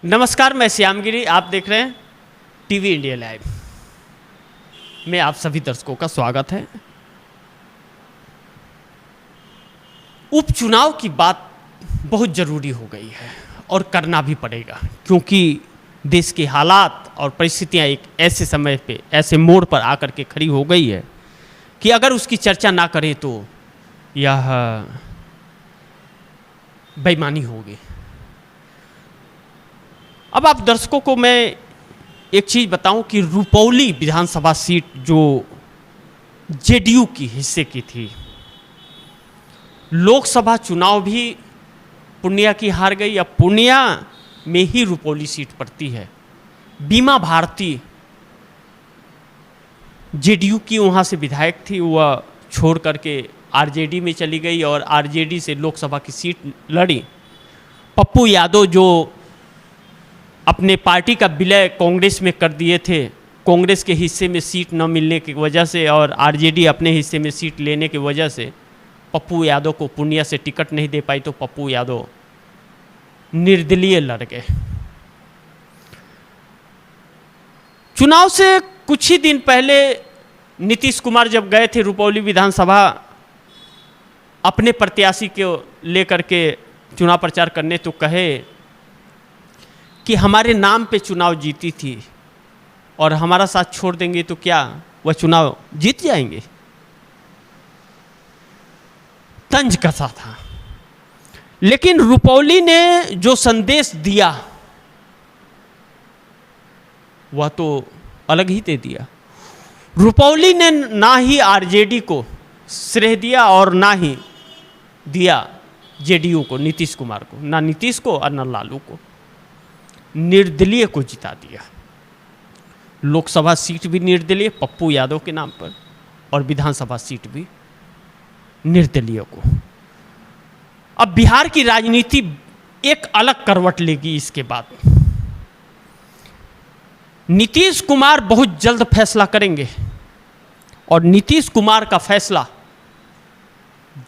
नमस्कार, मैं श्यामगिरी। आप देख रहे हैं टीवी इंडिया लाइव में आप सभी दर्शकों का स्वागत है। उपचुनाव की बात बहुत ज़रूरी हो गई है और करना भी पड़ेगा, क्योंकि देश के हालात और परिस्थितियां एक ऐसे समय पे, ऐसे मोड़ पर आकर के खड़ी हो गई है कि अगर उसकी चर्चा ना करें तो यह बेईमानी होगी। अब आप दर्शकों को मैं एक चीज़ बताऊं कि रुपौली विधानसभा सीट जो जेडीयू की हिस्से की थी, लोकसभा चुनाव भी पूर्णिया की हार गई। अब पूर्णिया में ही रुपौली सीट पड़ती है। बीमा भारती जेडीयू की वहाँ से विधायक थी, वह छोड़ करके आरजेडी में चली गई और आरजेडी से लोकसभा की सीट लड़ी। पप्पू यादव जो अपने पार्टी का विलय कांग्रेस में कर दिए थे, कांग्रेस के हिस्से में सीट न मिलने की वजह से और आरजेडी अपने हिस्से में सीट लेने की वजह से पप्पू यादव को पूर्णिया से टिकट नहीं दे पाई, तो पप्पू यादव निर्दलीय लड़ गए। चुनाव से कुछ ही दिन पहले नीतीश कुमार जब गए थे रुपौली विधानसभा अपने प्रत्याशी को लेकर के चुनाव प्रचार करने, तो कहे कि हमारे नाम पे चुनाव जीती थी और हमारा साथ छोड़ देंगे तो क्या वह चुनाव जीत जाएंगे। तंज कसा था, लेकिन रुपौली ने जो संदेश दिया वह तो अलग ही दे दिया। रुपौली ने ना ही आरजेडी को श्रेय दिया और ना ही दिया जेडीयू को, नीतीश कुमार को, ना नीतीश को और ना लालू को। निर्दलीय को जिता दिया। लोकसभा सीट भी निर्दलीय पप्पू यादव के नाम पर और विधानसभा सीट भी निर्दलीय को। अब बिहार की राजनीति एक अलग करवट लेगी इसके बाद। नीतीश कुमार बहुत जल्द फैसला करेंगे और नीतीश कुमार का फैसला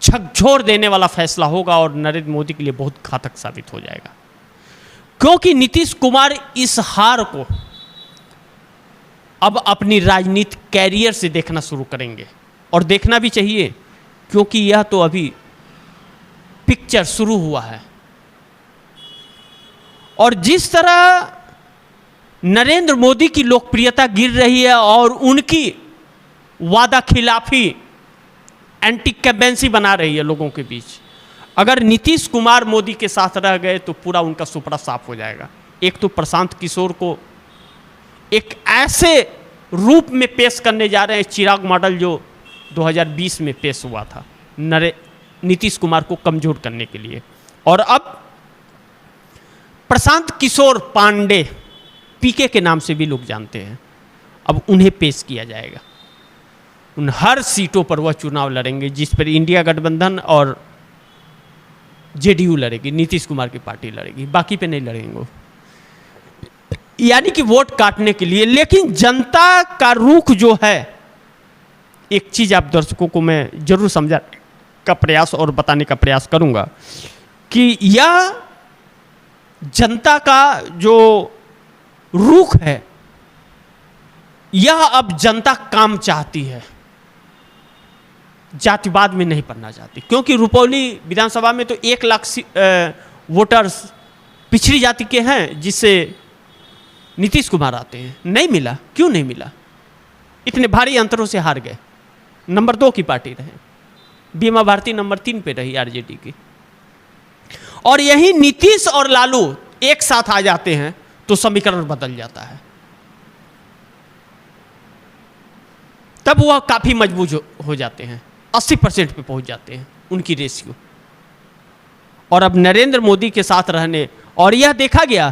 झकझोर देने वाला फैसला होगा और नरेंद्र मोदी के लिए बहुत घातक साबित हो जाएगा, क्योंकि नीतीश कुमार इस हार को अब अपनी राजनीतिक कैरियर से देखना शुरू करेंगे और देखना भी चाहिए, क्योंकि यह तो अभी पिक्चर शुरू हुआ है। और जिस तरह नरेंद्र मोदी की लोकप्रियता गिर रही है और उनकी वादा खिलाफी एंटी बना रही है लोगों के बीच, अगर नीतीश कुमार मोदी के साथ रह गए तो पूरा उनका सुपड़ा साफ हो जाएगा। एक तो प्रशांत किशोर को एक ऐसे रूप में पेश करने जा रहे हैं, चिराग मॉडल जो 2020 में पेश हुआ था नीतीश कुमार को कमजोर करने के लिए, और अब प्रशांत किशोर पांडे, पीके के नाम से भी लोग जानते हैं, अब उन्हें पेश किया जाएगा। उन हर सीटों पर वह चुनाव लड़ेंगे जिस पर इंडिया गठबंधन और जेडीयू लड़ेगी, नीतीश कुमार की पार्टी लड़ेगी, बाकी पे नहीं लड़ेंगे, यानी कि वोट काटने के लिए। लेकिन जनता का रुख जो है, एक चीज आप दर्शकों को मैं जरूर समझाने का प्रयास और बताने का प्रयास करूंगा कि यह जनता का जो रुख है, यह अब जनता काम चाहती है, जातिवाद में नहीं पड़ना चाहती। क्योंकि रुपौली विधानसभा में तो 1 लाख वोटर्स पिछड़ी जाति के हैं जिससे नीतीश कुमार आते हैं। नहीं मिला, क्यों नहीं मिला? इतने भारी अंतरों से हार गए। नंबर 2 की पार्टी रहे, बीमा भारती नंबर 3 पे रही आरजेडी की। और यही नीतीश और लालू एक साथ आ जाते हैं तो समीकरण बदल जाता है, तब वह काफी मजबूत हो जाते हैं, 80% पे पहुंच जाते हैं उनकी रेशियो। और अब नरेंद्र मोदी के साथ रहने, और यह देखा गया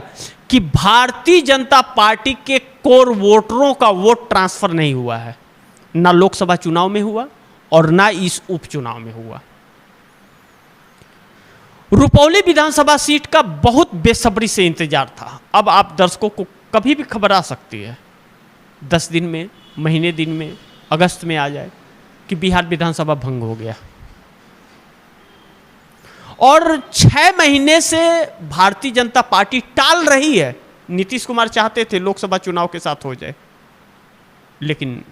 कि भारतीय जनता पार्टी के कोर वोटरों का वोट ट्रांसफर नहीं हुआ है, ना लोकसभा चुनाव में हुआ और ना इस उपचुनाव में हुआ। रुपौली विधानसभा सीट का बहुत बेसब्री से इंतजार था। अब आप दर्शकों को कभी भी खबर आ सकती है, 10 दिन में, महीने दिन में, अगस्त में आ जाए कि बिहार विधानसभा भंग हो गया। और 6 महीने से भारतीय जनता पार्टी टाल रही है। नीतीश कुमार चाहते थे लोकसभा चुनाव के साथ हो जाए, लेकिन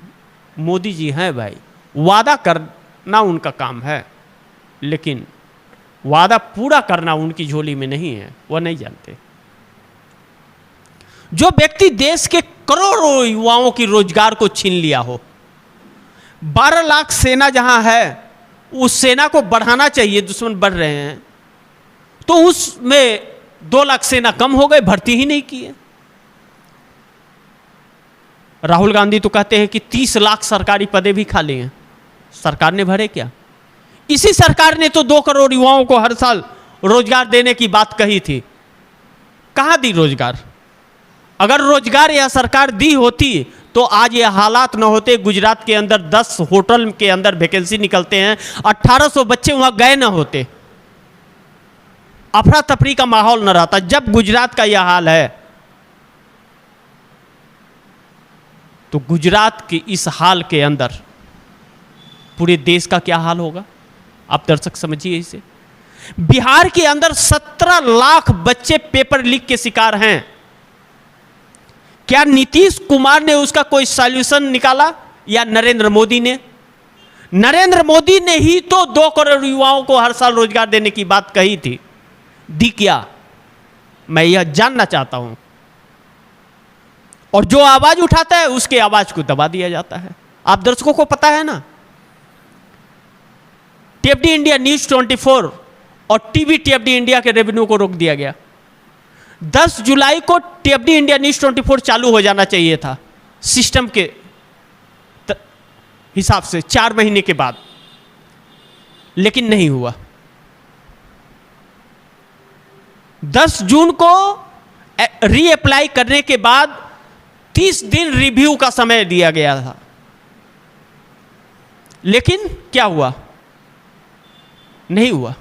मोदी जी हैं भाई, वादा करना उनका काम है, लेकिन वादा पूरा करना उनकी झोली में नहीं है, वह नहीं जानते। जो व्यक्ति देश के करोड़ों युवाओं की रोजगार को छीन लिया हो, 12 लाख सेना जहां है, उस सेना को बढ़ाना चाहिए, दुश्मन बढ़ रहे हैं, तो उसमें 2 लाख सेना कम हो गए, भर्ती ही नहीं किए। राहुल गांधी तो कहते हैं कि 30 लाख सरकारी पदे भी खाली हैं, सरकार ने भरे क्या? इसी सरकार ने तो 2 करोड़ युवाओं को हर साल रोजगार देने की बात कही थी, कहां दी रोजगार? अगर रोजगार यह सरकार दी होती तो आज ये हालात न होते। गुजरात के अंदर 10 होटल के अंदर वैकेंसी निकलते हैं, 1800 बच्चे वहां गए न होते, अफरा तफरी का माहौल न रहता। जब गुजरात का यह हाल है, तो गुजरात के इस हाल के अंदर पूरे देश का क्या हाल होगा? आप दर्शक समझिए इसे। बिहार के अंदर 17 लाख बच्चे पेपर लीक के शिकार हैं। क्या नीतीश कुमार ने उसका कोई सॉल्यूशन निकाला या नरेंद्र मोदी ने? नरेंद्र मोदी ने ही तो 2 करोड़ युवाओं को हर साल रोजगार देने की बात कही थी, दी क्या? मैं यह जानना चाहता हूं। और जो आवाज उठाता है उसके आवाज को दबा दिया जाता है। आप दर्शकों को पता है ना, टीएफडी इंडिया न्यूज 24 और टीवी टीएफडी इंडिया के रेवेन्यू को रोक दिया गया। 10 जुलाई को टीएफडी इंडिया न्यूज 24 चालू हो जाना चाहिए था सिस्टम के हिसाब से 4 महीने के बाद, लेकिन नहीं हुआ। 10 जून को रीअप्लाई करने के बाद 30 दिन रिव्यू का समय दिया गया था, लेकिन क्या हुआ? नहीं हुआ,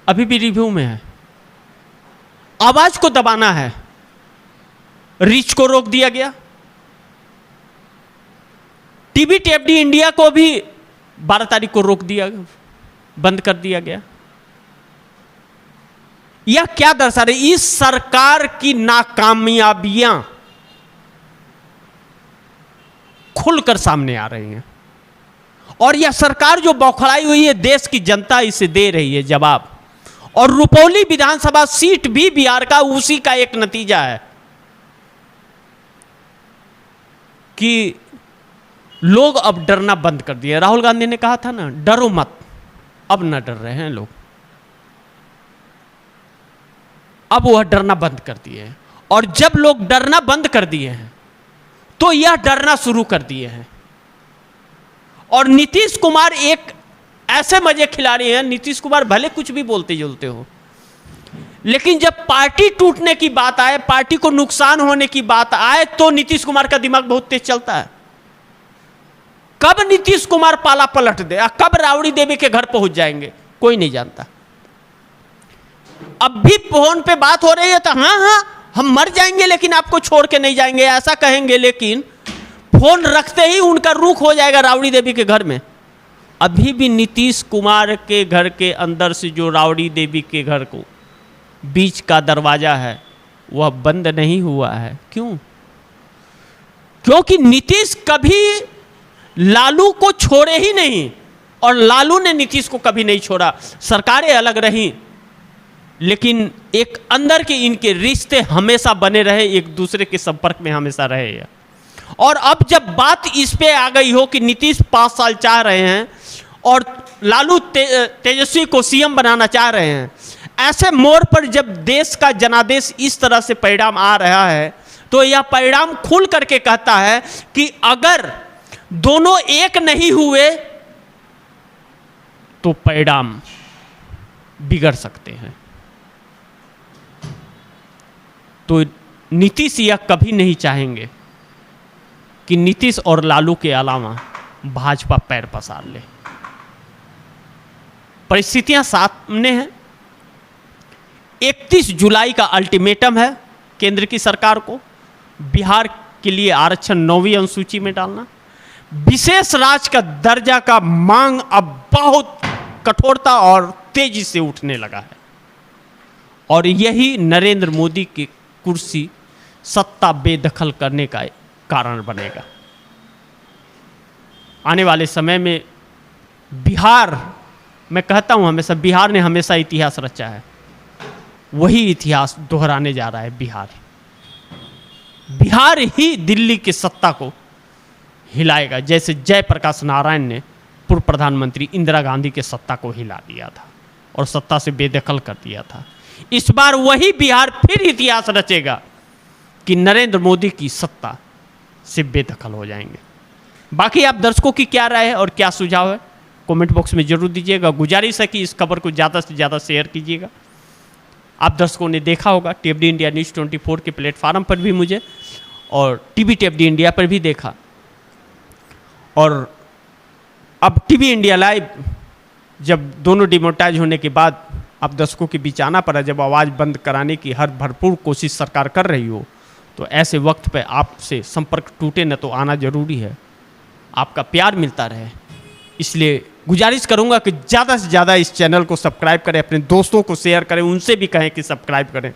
अभी भी रिव्यू में है। आवाज को दबाना है, रीच को रोक दिया गया। टीवी टीएफडी इंडिया को भी 12 तारीख को रोक दिया, बंद कर दिया गया। यह क्या दर्शा रही? इस सरकार की नाकामयाबियां खुलकर सामने आ रही हैं, और यह सरकार जो बौखलाई हुई है, देश की जनता इसे दे रही है जवाब। और रुपौली विधानसभा सीट भी बिहार का उसी का एक नतीजा है कि लोग अब डरना बंद कर दिए। राहुल गांधी ने कहा था ना, डरो मत, अब न डर रहे हैं लोग, अब वह डरना बंद कर दिए हैं। और जब लोग डरना बंद कर दिए हैं तो यह डरना शुरू कर दिए हैं। और नीतीश कुमार एक ऐसे मजे खिलाड़ी हैं, नीतीश कुमार भले कुछ भी बोलते जुलते हो, लेकिन जब पार्टी टूटने की बात आए, पार्टी को नुकसान होने की बात आए, तो नीतीश कुमार का दिमाग बहुत तेज चलता है। कब नीतीश कुमार पाला पलट दे, कब राबड़ी देवी के घर पहुंच जाएंगे, कोई नहीं जानता। अब भी फोन पे बात हो रही है तो हाँ हाँ हम मर जाएंगे लेकिन आपको छोड़ के नहीं जाएंगे, ऐसा कहेंगे, लेकिन फोन रखते ही उनका रुख हो जाएगा राबड़ी देवी के घर में। अभी भी नीतीश कुमार के घर के अंदर से जो राबड़ी देवी के घर को बीच का दरवाजा है वह बंद नहीं हुआ है। क्यों? क्योंकि नीतीश कभी लालू को छोड़े ही नहीं, और लालू ने नीतीश को कभी नहीं छोड़ा। सरकारें अलग रहीं, लेकिन एक अंदर के इनके रिश्ते हमेशा बने रहे, एक दूसरे के संपर्क में हमेशा रहे। और अब जब बात इस पे आ गई हो कि नीतीश 5 साल चाह रहे हैं और लालू तेजस्वी को सीएम बनाना चाह रहे हैं, ऐसे मोड़ पर जब देश का जनादेश इस तरह से परिणाम आ रहा है, तो यह परिणाम खुल करके कहता है कि अगर दोनों एक नहीं हुए तो परिणाम बिगड़ सकते हैं। तो नीतीश यह कभी नहीं चाहेंगे कि नीतीश और लालू के अलावा भाजपा पैर पसार ले। परिस्थितियां सामने हैं। 31 जुलाई का अल्टीमेटम है केंद्र की सरकार को, बिहार के लिए आरक्षण 9वीं अनुसूची में डालना, विशेष राज्य का दर्जा का मांग अब बहुत कठोरता और तेजी से उठने लगा है और यही नरेंद्र मोदी की कुर्सी सत्ता बेदखल करने का कारण बनेगा। आने वाले समय में बिहार, मैं कहता हूं हमेशा, बिहार ने हमेशा इतिहास रचा है, वही इतिहास दोहराने जा रहा है। बिहार ही दिल्ली की सत्ता को हिलाएगा, जैसे जयप्रकाश नारायण ने पूर्व प्रधानमंत्री इंदिरा गांधी के सत्ता को हिला दिया था और सत्ता से बेदखल कर दिया था। इस बार वही बिहार फिर इतिहास रचेगा कि नरेंद्र मोदी की सत्ता से बेदखल हो जाएंगे। बाकी आप दर्शकों की क्या राय है और क्या सुझाव है, कमेंट बॉक्स में जरूर दीजिएगा। गुजारिश है कि इस खबर को ज़्यादा से ज़्यादा शेयर कीजिएगा। आप दर्शकों ने देखा होगा टीएफडी इंडिया न्यूज़ 24 के प्लेटफार्म पर भी मुझे और टीवी टीएफडी इंडिया पर भी देखा, और अब टीवी इंडिया लाइव जब दोनों डिमोनेटाइज होने के बाद अब दर्शकों के बीच आना पड़ा, जब आवाज़ बंद कराने की हर भरपूर कोशिश सरकार कर रही हो, तो ऐसे वक्त पे आपसे संपर्क टूटे न तो आना जरूरी है। आपका प्यार मिलता रहे, इसलिए गुजारिश करूंगा कि ज़्यादा से ज़्यादा इस चैनल को सब्सक्राइब करें, अपने दोस्तों को शेयर करें, उनसे भी कहें कि सब्सक्राइब करें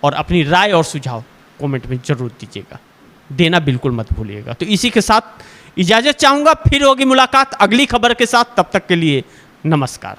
और अपनी राय और सुझाव कमेंट में जरूर दीजिएगा, देना बिल्कुल मत भूलिएगा। तो इसी के साथ इजाज़त चाहूँगा, फिर होगी मुलाकात अगली खबर के साथ। तब तक के लिए नमस्कार।